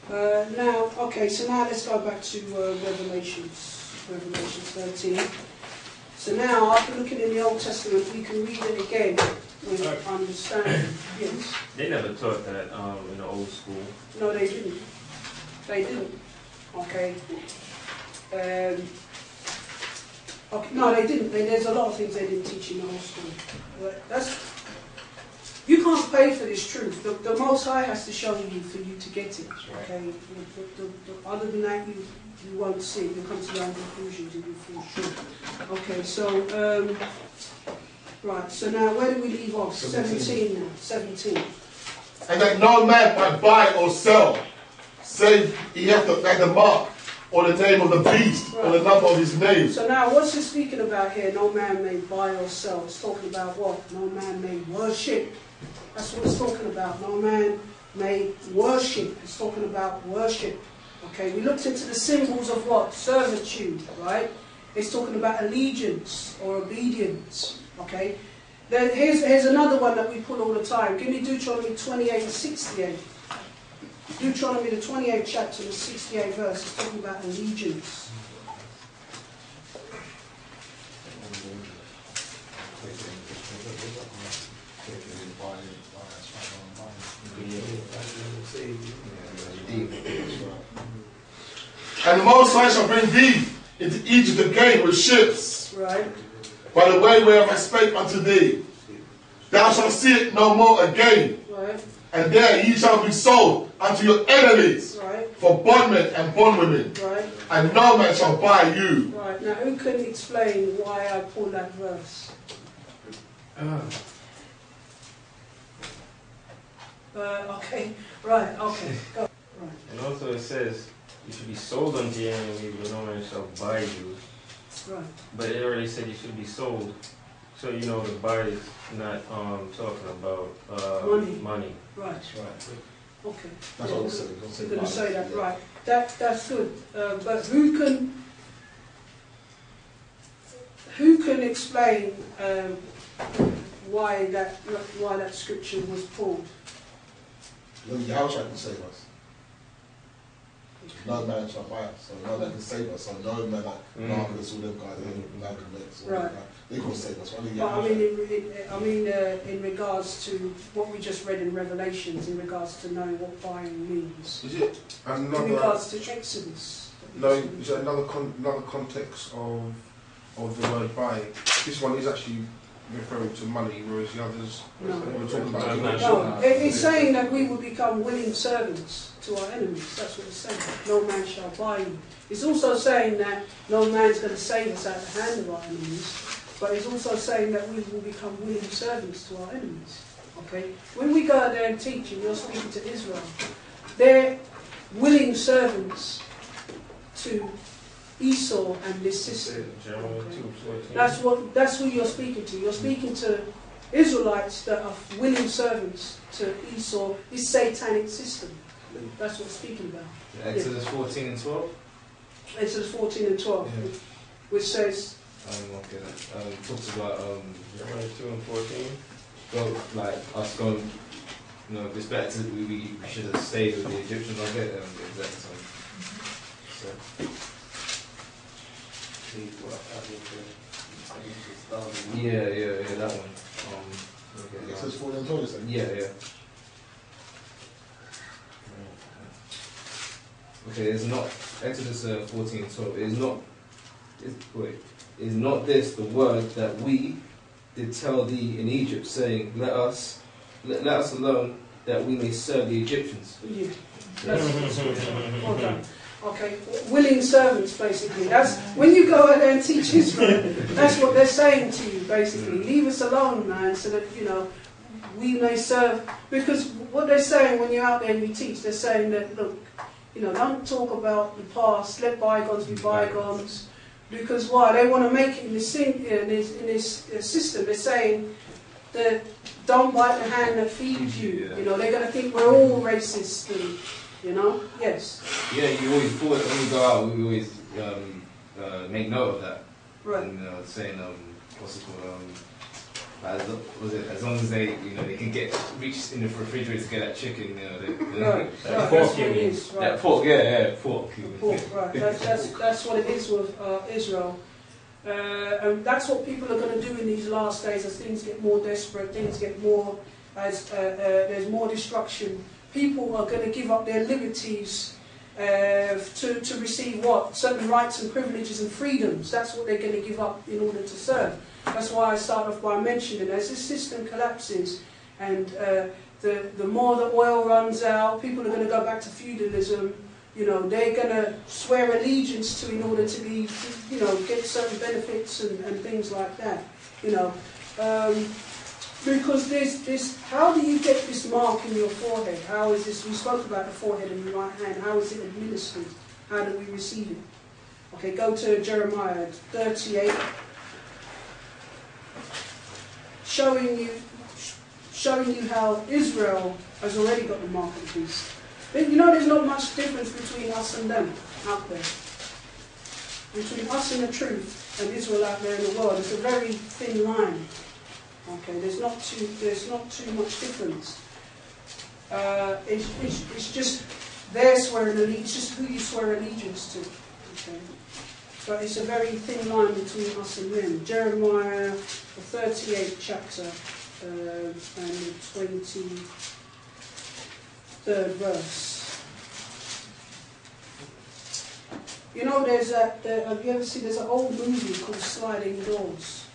Now, okay, so now let's go back to Revelation 13. So now, after looking in the Old Testament, we can read it again with understanding. Yes. They never taught that in the old school. No, they didn't. They didn't. Okay. Okay. No, they didn't. There's a lot of things they didn't teach in the old school. But you can't pay for this truth. The Most High has to show you for you to get it. Okay. Other than that, you won't see it. You'll come to your own conclusions and you fall short. Okay. So right. So now, where do we leave off? 17 now. 17. And that no man might buy or sell, save he hath the mark or the name of the beast or the number of his name. So now, what's it speaking about here? No man may buy or sell. It's talking about what? No man may worship. That's what it's talking about. No man may worship. It's talking about worship. Okay, we looked into the symbols of what? Servitude, right? It's talking about allegiance or obedience. Okay. Then here's another one that we pull all the time. Give me Deuteronomy 28 and 68. Deuteronomy the 28th chapter, the 68th verse. It's talking about allegiance. And the Most High shall bring thee into Egypt again with ships, right, by the way whereof I spake unto thee. Thou shalt see it no more again. Right. And there ye shall be sold unto your enemies, right, for bondmen and bondwomen. Right. And no man shall buy you. Right. Now, who can explain why I pulled that verse? Okay. Right. Okay. Go. Right. And also it says, you should be sold unto your enemy, but no man shall buy you. Right. But it already said you should be sold. So you know the buy is not talking about money. Right. Right. Okay. That's what I was saying. You're going to say that, right? That's good. But who can explain why that scripture was pulled? Yahweh can save us. No man shall buy us, so no man can save us. So no man like Marcus, all them guys, Malcolm X, all them guys, they can't save us. But I mean, in regards to what we just read in Revelations, in regards to knowing what buying means. Is it another? In regards to Exodus. No, is it another context of the word buy? This one is actually referring to money, whereas the others we're talking about. No, it's saying that we will become willing servants to our enemies. That's what it's saying. No man shall buy you. It's also saying that no man's going to save us out of the hand of our enemies, but it's also saying that we will become willing servants to our enemies. Okay? When we go out there and teach, and you're speaking to Israel, they're willing servants to Esau and this sister. That's who you're speaking to. You're speaking to Israelites that are willing servants to Esau, this satanic system. That's what it's speaking about. Exodus 14 and 12? Exodus 14 and 12, yeah. Which says... talks about Jeremiah 2 and 14. Go, like, us going, you know, it's better to, we should have stayed with the Egyptians on it, exact same. So. Yeah, that one. It says 14 and 12, yeah. Okay, it's not Exodus 14 and 12. Is not this the word that we did tell thee in Egypt, saying, let us alone, that we may serve the Egyptians? Yeah. That's well done. Okay, willing servants, basically. That's when you go out there and teach Israel. That's what they're saying to you, basically. Leave us alone, man, so that we may serve. Because what they're saying when you're out there and you teach, they're saying that look, don't talk about the past. Let bygones be bygones. Because why? They want to make it in this system. They're saying that don't bite the hand that feeds you. They're going to think we're all racist. And, yes. Yeah, you always pull it when you go out. We always make note of that. Right. And saying what's it called? As long as they, they can reach in the refrigerator to get that chicken, Right, That that's pork what it is, right. that pork, pork. Pork, right. That's what it is with Israel. And that's what people are going to do in these last days as things get more desperate, things get more, as there's more destruction. People are going to give up their liberties to receive what? Certain rights and privileges and freedoms. That's what they're going to give up in order to serve. That's why I start off by mentioning, as this system collapses and the more the oil runs out, people are going to go back to feudalism. They're going to swear allegiance to in order to be, get certain benefits and things like that. Because there's this, how do you get this mark in your forehead? How is this, we spoke about the forehead and the right hand, how is it administered? How do we receive it? Okay, go to Jeremiah 38. Showing you how Israel has already got the mark of the beast. There's not much difference between us and them out there. Between us and the truth and Israel out there in the world, it's a very thin line. Okay, there's not too much difference. It's just their swearing allegiance, just who you swear allegiance to. Okay. But it's a very thin line between us and them. Jeremiah, the 38th chapter, and the 23rd verse. Have you ever seen, there's an old movie called Sliding Doors.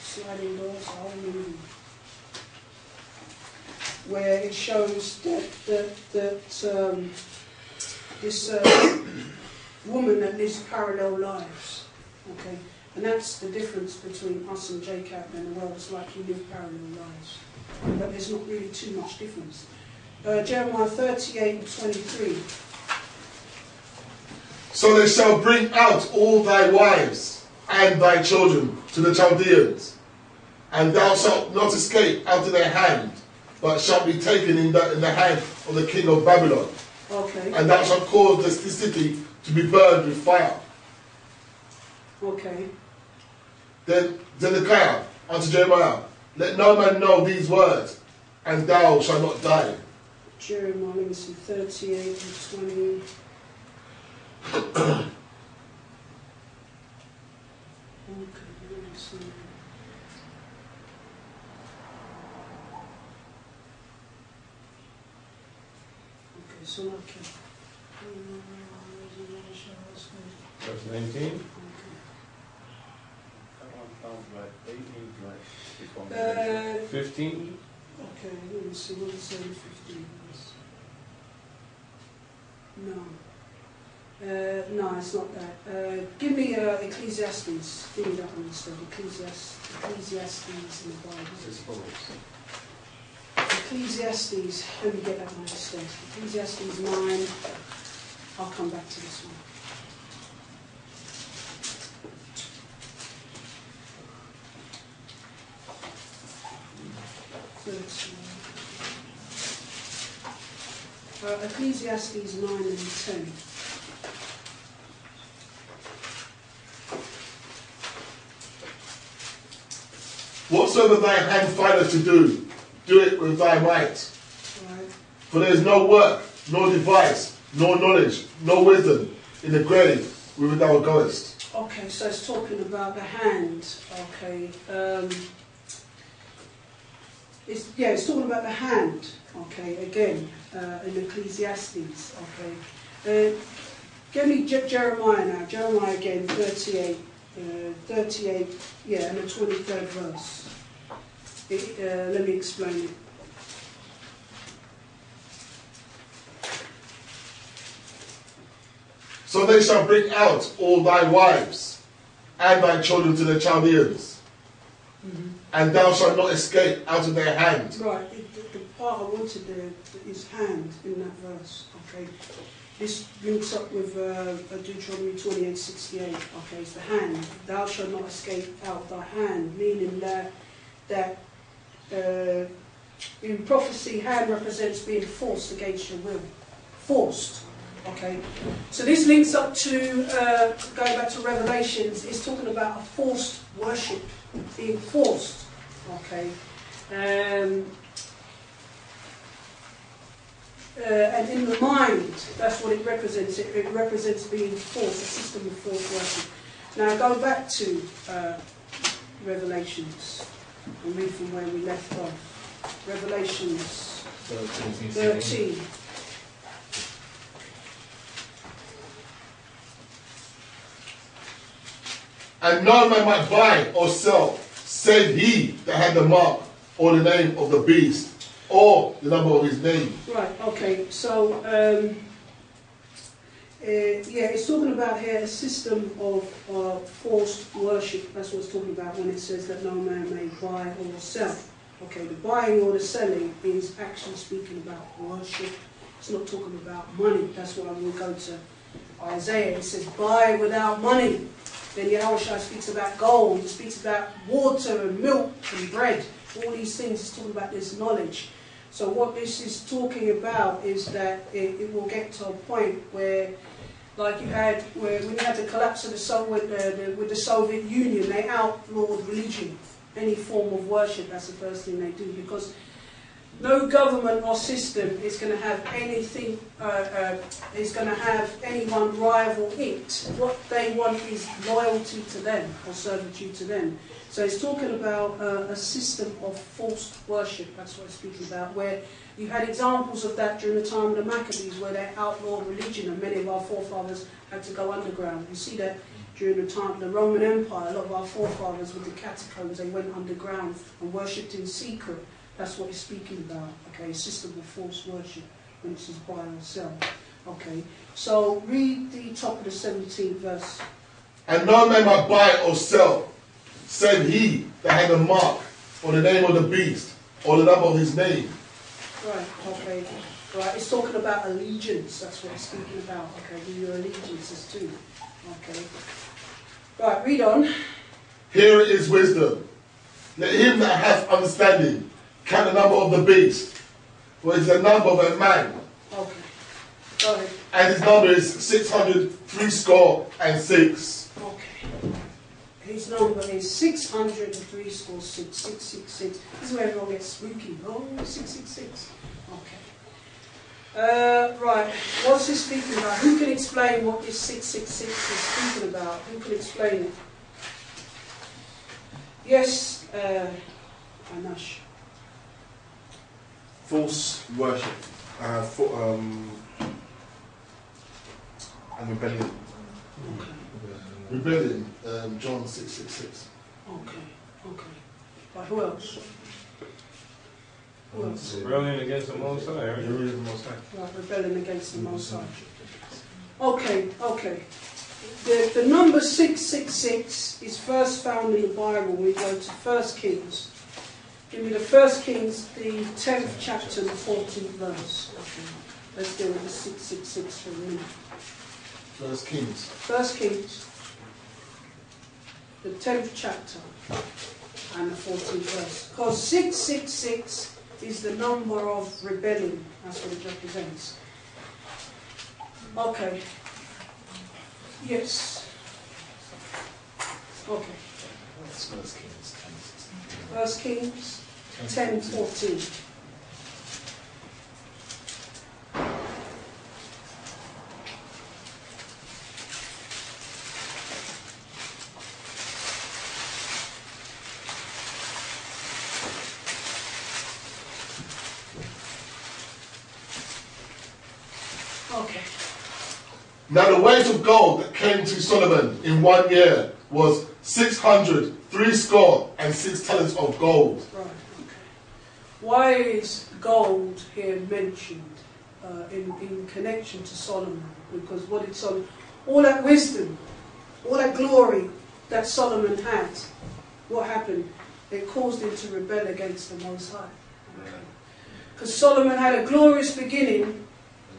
Sliding Doors, an old movie. Where it shows that this woman that lives parallel lives, okay, and that's the difference between us and Jacob and the world. It's like you live parallel lives, but there's not really too much difference. Jeremiah 38 and 23. So they shall bring out all thy wives and thy children to the Chaldeans, and thou shalt not escape out of their hand, but shalt be taken in the hand of the king of Babylon. Okay. And thou shalt cause this city to be burned with fire. Okay. Then Zedekiah unto Jeremiah, let no man know these words, and thou shalt not die. Jeremiah, let me see, 38 and 20. Okay, let me see. Okay, so okay. Verse 19. Okay. 15. Okay, let me see, what is it in 15? No. No, it's not that. Give me Ecclesiastes. Give me that one instead. Ecclesiastes in the Bible. Ecclesiastes. Let me get that one instead. Ecclesiastes 9. I'll come back to this one. Ecclesiastes 9 and 10. Whatsoever thy hand findeth to do, do it with thy might. Right. For there is no work, nor device, nor knowledge, nor wisdom in the grave whither thou goest. Okay, so it's talking about the hand. Okay. It's talking about the hand. Okay, again, in Ecclesiastes. Okay. Give me Jeremiah now. Jeremiah again, 38. 38, yeah, and the 23rd verse. Let me explain it. So they shall bring out all thy wives and thy children to the Chaldeans, and thou shalt not escape out of their hand. Right, the part I wanted there is hand in that verse. Okay. This links up with Deuteronomy 28:68. Okay, it's the hand. Thou shalt not escape out thy hand, meaning that in prophecy, hand represents being forced against your will. Forced. Okay. So this links up to, going back to Revelations, it's talking about a forced worship, being forced. Okay. And in the mind, that's what it represents. It represents being force, a system of force working. Now go back to Revelations and read from where we left off. Revelations 13. And no man might buy or sell, save he that had the mark or the name of the beast, or the number of his name. Right, okay, so, yeah, it's talking about here a system of forced worship. That's what it's talking about when it says that no man may buy or sell. Okay, the buying or the selling is actually speaking about worship. It's not talking about money. That's why we'll go to Isaiah. It says, buy without money. Then Yahushua speaks about gold. He speaks about water and milk and bread. All these things is talking about this knowledge. So what this is talking about is that it will get to a point where, like you had, when you had the collapse of with the Soviet Union, they outlawed religion, any form of worship. That's the first thing they do, because no government or system is going to have anything, is going to have anyone rival it. What they want is loyalty to them or servitude to them. So it's talking about a system of forced worship. That's what it's speaking about, where you had examples of that during the time of the Maccabees, where they outlawed religion and many of our forefathers had to go underground. You see that during the time of the Roman Empire, a lot of our forefathers with the catacombs, they went underground and worshipped in secret. That's what he's speaking about, okay, a system of forced worship, when it says buy or sell. Okay, so read the top of the 17th verse. And no man might buy or sell, save he that had the mark, or the name of the beast, or the number of his name. Right, okay. Right, it's talking about allegiance, that's what it's speaking about, okay, who your allegiance is to. Okay. Right, read on. Here is wisdom. Let him that hath understanding count the number of the beast, for it is the number of a man. Okay. Go ahead. And his number is 666. Okay. His number is 666. 666. This is where everyone gets spooky. Oh, 666. Okay. Right. What's this speaking about? Who can explain what this 666 is speaking about? Who can explain it? Yes, Anash. False worship and rebellion. Okay. Rebellion, John 666. Okay. Okay. Right, who else? Who else? Rebellion against the Most High. Right? Right, rebellion against the Most High. Okay, okay. The number 666 is first found in the Bible. We go to 1 Kings. Give me the 1 Kings, the 10th chapter, the 14th verse. Okay. Let's deal with the 666 for a minute. 1 Kings. 1 Kings, the 10th chapter, and the 14th verse. Because 666 is the number of rebellion. That's what it represents. Okay. Yes. Okay. That's 1 Kings 10:16. 1 Kings 10:14. Okay. Now the weight of gold that came to Solomon in 1 year was 666 talents of gold. Right. Okay. Why is gold here mentioned in connection to Solomon? Because what did Solomon, all that wisdom, all that glory that Solomon had, what happened? It caused him to rebel against the Most High. Because Solomon had a glorious beginning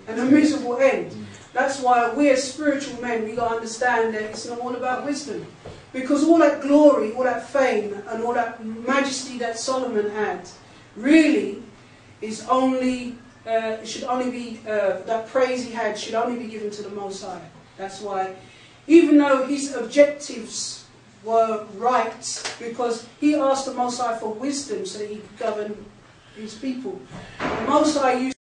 and a miserable end. That's why we as spiritual men, we got to understand that it's not all about wisdom. Because all that glory, all that fame, and all that majesty that Solomon had, really is only, should only be, that praise he had should only be given to the Most High. That's why, even though his objectives were right, because he asked the Most High for wisdom so that he could govern his people. The Most High used